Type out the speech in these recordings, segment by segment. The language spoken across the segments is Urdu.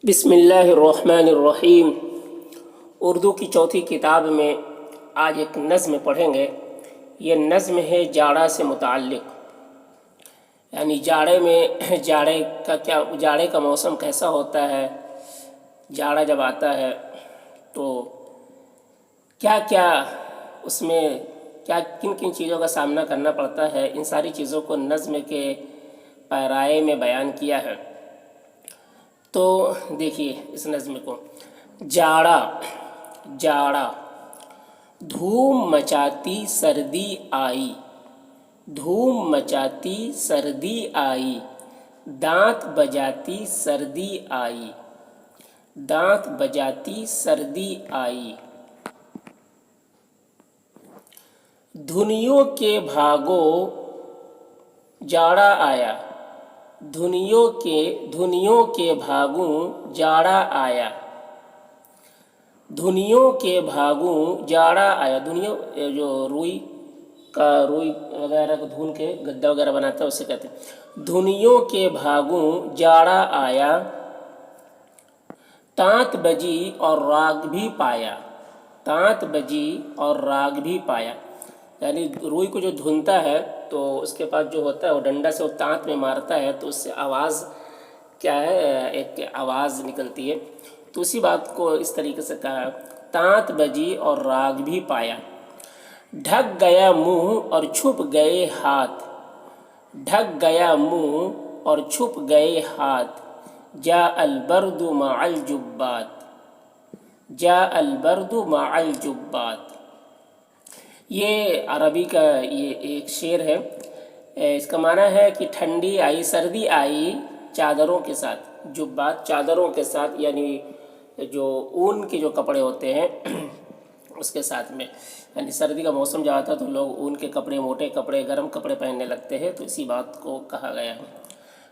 بسم اللہ الرحمن الرحیم۔ اردو کی چوتھی کتاب میں آج ایک نظم پڑھیں گے۔ یہ نظم ہے جاڑا سے متعلق، یعنی جاڑے کا موسم کیسا ہوتا ہے، جاڑا جب آتا ہے تو کیا کیا اس میں کن کن چیزوں کا سامنا کرنا پڑتا ہے، ان ساری چیزوں کو نظم کے پیرائے میں بیان کیا ہے۔ تو دیکھیے اس نظم کو۔ جاڑا دھوم مچاتی سردی آئی، دھوم مچاتی سردی آئی، دانت بجاتی سردی آئی، دانت بجاتی سردی آئی۔ دھنیوں کے بھاگو جاڑا آیا، دھنیوں کے بھاگوں جاڑا آیا، دھنیوں کے بھاگوں جاڑا آیا۔ دھنیوں جو روئی وغیرہ کو دھن کے گدا وغیرہ بناتا ہے اسے کہتے ہیں۔ دھنیوں کے بھاگوں جاڑا آیا، تانت بجی اور راگ بھی پایا، تانت بجی اور راگ بھی پایا۔ یعنی روئی کو جو دھنتا ہے تو اس کے پاس جو ہوتا ہے وہ ڈنڈا سے وہ تانت میں مارتا ہے تو اس سے آواز کیا ہے، ایک آواز نکلتی ہے۔ تو اسی بات کو اس طریقے سے کہا، تانت بجی اور راگ بھی پایا۔ ڈھک گیا منہ اور چھپ گئے ہاتھ، ڈھک گیا منہ اور چھپ گئے ہاتھ، جاء البرد مع الجبات، جاء البرد مع الجبات۔ یہ عربی کا یہ ایک شعر ہے۔ اس کا معنی ہے کہ ٹھنڈی آئی، سردی آئی چادروں کے ساتھ، جبات چادروں کے ساتھ، یعنی جو اون کے جو کپڑے ہوتے ہیں اس کے ساتھ میں، یعنی سردی کا موسم جب آتا ہے تو لوگ اون کے کپڑے، موٹے کپڑے، گرم کپڑے پہننے لگتے ہیں، تو اسی بات کو کہا گیا ہے۔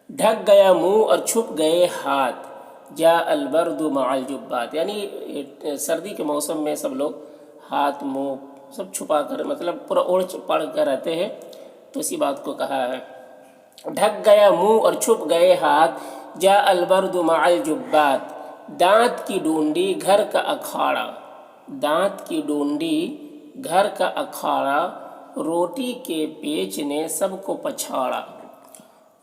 ڈھک گیا منہ اور چھپ گئے ہاتھ، جاء البرد مع الجبات، یعنی سردی کے موسم میں سب لوگ ہاتھ منہ سب چھپا کر، مطلب پورا اوڑھ پڑھ کر رہتے ہیں، تو اسی بات کو کہا ہے۔ ڈھک گیا منہ اور چھپ گئے ہاتھ، جاء البرد مع الجبات، دانت کی ڈونڈی گھر کا اکھاڑا، دانت کی ڈونڈی گھر کا اکھاڑا، روٹی کے پیچ نے سب کو پچھاڑا،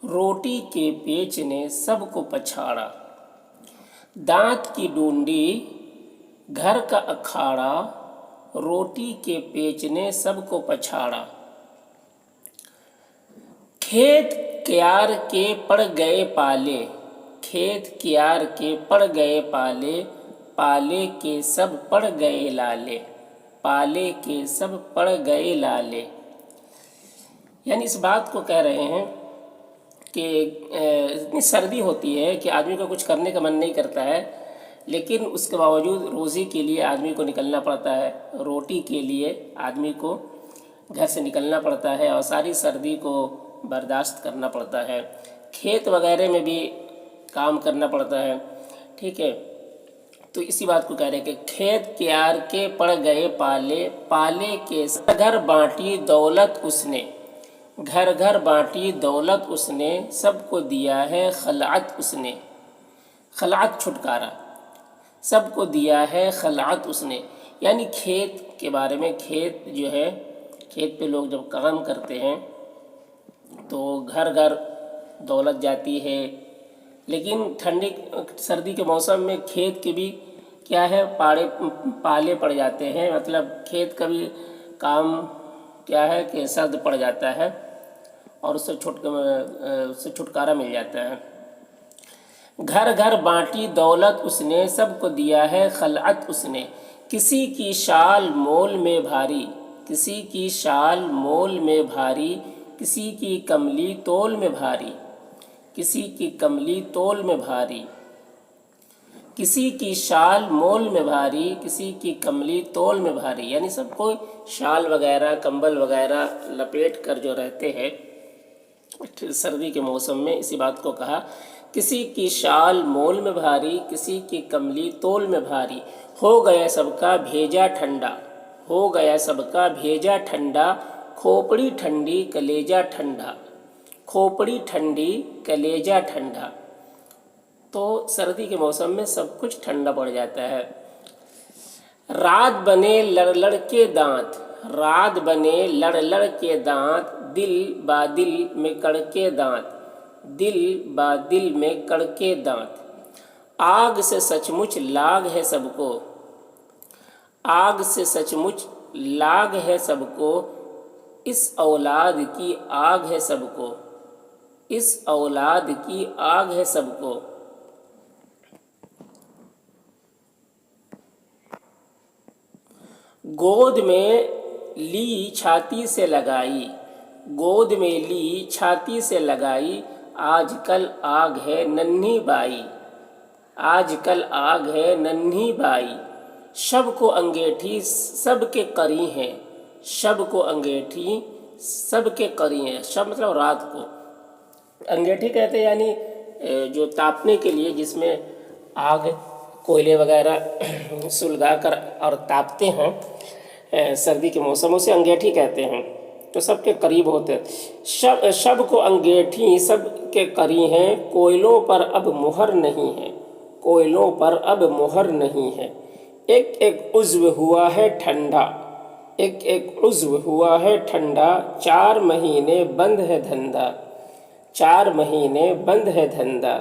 روٹی کے پیچ نے سب کو پچھاڑا۔ دانت کی ڈونڈی گھر کا اکھاڑا، روٹی کے پیچ نے سب کو پچھاڑا۔ کھیت کیار کے پڑ گئے پالے، کھیت کیار کے پڑ گئے پالے، پالے کے سب پڑ گئے لالے، پالے کے سب پڑ گئے لالے۔ یعنی اس بات کو کہہ رہے ہیں کہ اتنی سردی ہوتی ہے کہ آدمی کو کچھ کرنے کا من نہیں کرتا ہے، لیکن اس کے باوجود روزی کے لیے آدمی کو نکلنا پڑتا ہے، روٹی کے لیے آدمی کو گھر سے نکلنا پڑتا ہے اور ساری سردی کو برداشت کرنا پڑتا ہے، کھیت وغیرہ میں بھی کام کرنا پڑتا ہے، ٹھیک ہے۔ تو اسی بات کو کہہ رہے ہیں کہ کھیت کیار کے پڑ گئے پالے، پالے کے گھر بانٹی دولت اس نے، گھر گھر بانٹی دولت اس نے، سب کو دیا ہے خلعت اس نے، خلعت چھٹکارا، سب کو دیا ہے خلعت اس نے۔ یعنی کھیت کے بارے میں، کھیت جو ہے، کھیت پہ لوگ جب کام کرتے ہیں تو گھر گھر دولت جاتی ہے، لیکن سردی کے موسم میں کھیت کے بھی کیا ہے، پالے پڑ جاتے ہیں، مطلب کھیت کا بھی کام کیا ہے کہ سرد پڑ جاتا ہے اور اس سے چھٹکارا مل جاتا ہے۔ گھر گھر بانٹی دولت اس نے، سب کو دیا ہے خلعت اس نے، کسی کی شال مول میں بھاری، کسی کی شال مول میں بھاری، کسی کی کملی تول میں بھاری، کسی کی کملی تول میں بھاری، کسی کی شال مول میں بھاری، کسی کی کملی تول میں بھاری۔ یعنی سب کو شال وغیرہ، کمبل وغیرہ لپیٹ کر جو رہتے ہیں سردی کے موسم میں، اسی بات کو کہا، کسی کی شال مول میں بھاری، کسی کی کملی تول میں بھاری، ہو گیا سب کا بھیجا ٹھنڈا، ہو گیا سب کا بھیجا ٹھنڈا، کھوپڑی ٹھنڈی کلیجہ ٹھنڈا، کھوپڑی ٹھنڈی کلیجہ ٹھنڈا۔ تو سردی کے موسم میں سب کچھ ٹھنڈا پڑ جاتا ہے۔ رات بنے لڑ لڑ کے دانت، رات بنے لڑ لڑ کے دانت، دل با دل میں کڑ کے دانت، دل با دل میں کڑ کے دانت۔ آگ سے سچ مچ لاگ ہے سب کو، آگ سے سچ مچ لاگ ہے سب کو، اس اولاد کی آگ ہے سب کو، اس اولاد کی آگ ہے سب کو۔ گود میں لی چھاتی سے لگائی، گود میں لی چھاتی سے لگائی، آج کل آگ ہے ننھی بائی، آج کل آگ ہے ننھی بائی۔ شب کو انگیٹھی سب کے قری ہیں، شب کو انگیٹھی سب کے قری ہیں، شب مطلب رات کو۔ انگیٹھی کہتے ہیں یعنی جو تاپنے کے لیے جس میں آگ کوئلے وغیرہ سلگا کر اور تاپتے ہیں سردی کے موسم، اسے انگیٹھی کہتے ہیں، تو سب کے قریب ہوتے ہیں۔ شب کو انگیٹھی سب کے قری ہیں، کوئلوں پر اب مہر نہیں ہے، کوئلوں پر اب مہر نہیں ہے۔ ایک ایک عضو ہوا ہے ٹھنڈا، ایک ایک عضو ہوا ہے ٹھنڈا، 4 مہینے بند ہے دھندا، 4 مہینے بند ہے دھندا۔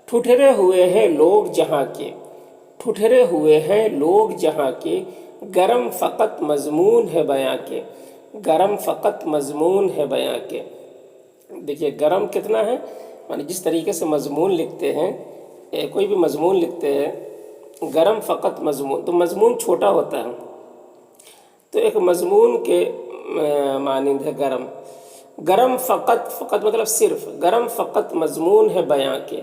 ٹھٹھرے ہوئے ہیں لوگ جہاں کے، ٹھٹھرے ہوئے ہیں لوگ جہاں کے، گرم فقط مضمون ہے بیاں کے، گرم فقط مضمون ہے بیاں کے۔ دیکھیے گرم کتنا ہے، یعنی جس طریقے سے مضمون لکھتے ہیں، کوئی بھی مضمون لکھتے ہیں، گرم فقط مضمون، تو مضمون چھوٹا ہوتا ہے، تو ایک مضمون کے مانند ہے گرم۔ گرم فقط، فقط مطلب صرف، گرم فقط مضمون ہے بیاں کے،